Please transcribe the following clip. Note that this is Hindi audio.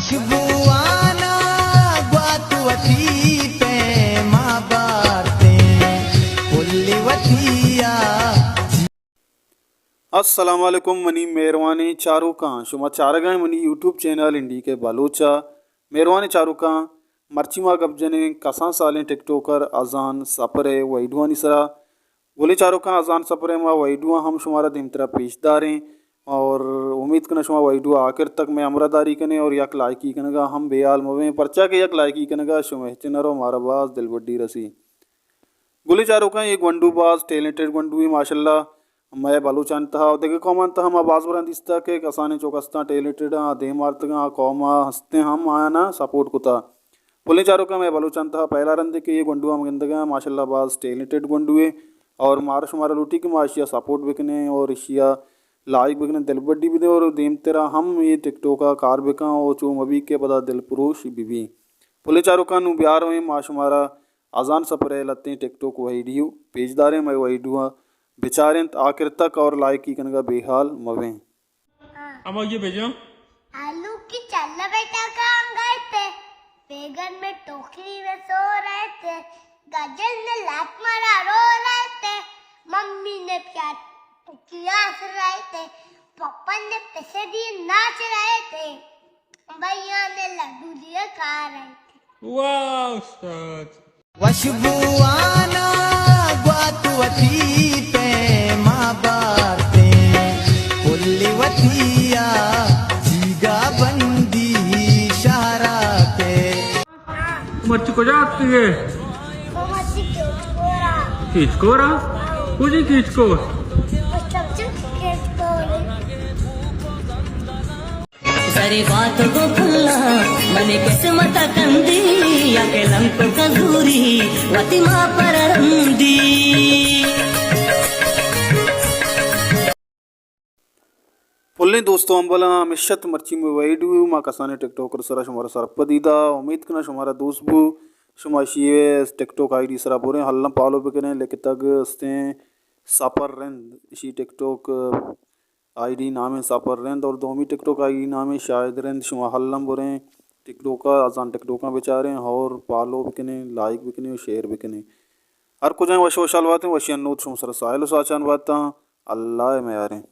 वशबुआना ग्वातुवती पे माँ बातें पुल्लिवतिया। अस्सलाम वालेकुम मनी मेहरबानी चारू का शुमा चारगण मनी यूट्यूब चैनल इंडी के बालोचा मेहरबानी चारू का मर्चिमा गबजने कसा सालें टिकटोकर अजान सपरे वहीडुआ निसरा गोले चारू का अजान सपरे मा वहीडुआ हम शुमारा दिमतरा पेशदारें और उम्मीद करना शुमा वहीडुआ आखिर तक मैं अमरादारी कने और यक लायकी कनगा हम बेयाल मवे परचा के यक लायकी कनगा शुमे चिनरो मारा बाज दिल बड्डी रसी गोले चारू का एक वंडूबाज टैलेंटेड वंडू ही माशाल्लाह मैं बलूचान तहा देखे कौमान तहा हम आवाज बरन दिस्ता के कसाने चौकस्ता टैलेंटेड दे मारतगा कौमा हंसते हम आया ना सपोर्ट कुता बोले चारों का मैं बलूचान तहा पहला रन देखे ये गुंडू हम गंदगा माशाल्लाह बाज टैलेंटेड गुंडू है और मारा शुमारा लूटी के माशिया सपोर्ट बिकने और इशिया लाइक बिकने दिल बड्डी भी दे और देम तेरा हम ये टिकटोक का कार बिका और चूम अभी के पता दिल पुरुष बीबी बोले चारों का नु बिहार में माशुमारा अजान सपरे लत्ते टिकटोक वही डियो पेजदारे मैं वही डुआ बेचारे आखिर तक और लाइक की कनगा बेहाल मवे अम्मा ये भेजो आलू की चल्ला बेटा काम गए थे, बैगन में टोकरी में सो रहे थे, गाजर ने लात मारा रो रहे थे, मम्मी ने प्यार किया हंस रहे थे, पापा ने पैसे दिए नाच रहे थे, भैया ने लड्डू दिए खा रहे थे। वाह उस्ताद। वशबुआना ग्वातुवती पे माँ बातें पुल्लिवतिया जीगा बंदी शहरा पे। मर्ची को जाती है मम्मा जी खींच को रहा कुछ खींच को सारी बात को खुल्ला मने किस्मत कंदी या के लंक कजूरी वती मां पर रंदी। पुल्ले दोस्तों अंबला मिशत मर्ची में वहीडू माँ कसाने टिकटोकर सरा शुमारा सर पदीदा उम्मीद करना शुमारा दोस्त बु शुमाशिये टिकटोक आईडी सरा बोरे हल्ला पालो बिकने लेके तक हस्ते सापर रेंद इसी टिकटोक आईडी नाम है सापर रेंद और दोमी टिकटोक आईडी नाम है शायद रेंद शुमा हल्लम बोरे टिकटोका आसान टिकटोका बेचारे और पालो बिकने लाइक बिकने और शेयर बिकने हर कुछ वश वशाल बातें वशियन नोट शुम सर साहिल साचान बात अल्लाह में यारें।